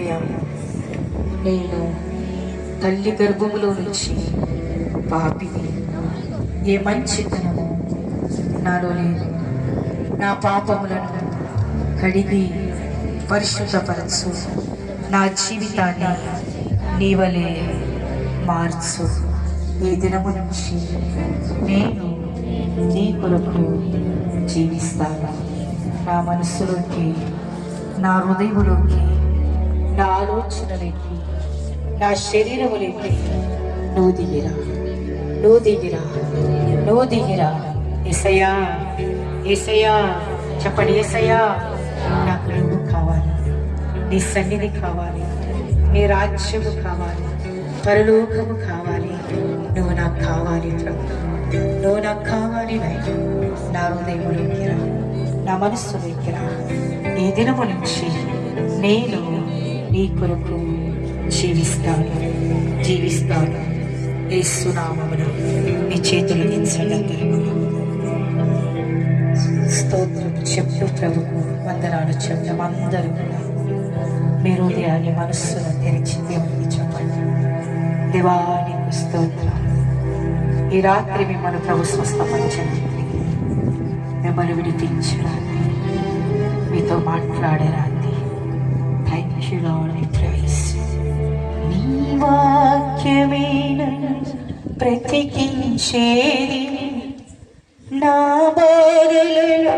యేసయ్యా, నేను తల్లి గర్భములో నుంచి పాపిని, ఏ మంచితనము నాలో లేదు. నా పాపములను కడిగి పరిశుద్ధపరచు, నా జీవితాన్ని నీవలే మార్చు. ఈ దినము నుంచి నేను నీ కొరకు జీవిస్తాను. నా మనస్సులోకి, నా హృదయములోకి, నా ఆలోచనలోకి, నా శరీరములోకి నువ్వు దిగిరా, నువ్వు దిగిరా, నువ్వు దిగిరా. యేసయ్యా, యేసయ్యా చెప్పండి. యేసయ్యా, నాకు నువ్వు కావాలి, నీ సన్నిధి కావాలి, నీ రాజ్యము కావాలి, పరలోకము కావాలి. నువ్వు నాకు కావాలి ప్రభు, నువ్వు నాకు కావాలి నాయన. నా హృదయములోకి రా, నా మనస్సులోకి రా. ఈ దినము నుంచి నేను నీ కొరకు జీవిస్తాను, జీవిస్తాను. యేసు నామమున నీ చేతులు దించండి. అందరూ స్తోత్రం చెప్పు ప్రభుకు వందనాలు చెప్తాం. అందరూ కూడా మీ హృదయాన్ని, మనస్సును తెరిచి దేవునికి చెప్పండి. దేవానికి స్తోత్రం. ఈ రాత్రి మిమ్మల్ని ప్రభు స్వస్థపరచండి, మిమ్మల్ని విడిపించరాండి, మీతో మాట్లాడరాండి. Thank you Lord, we praise. నీ వాక్యమే బ్రతికించేది, నా బాధలలో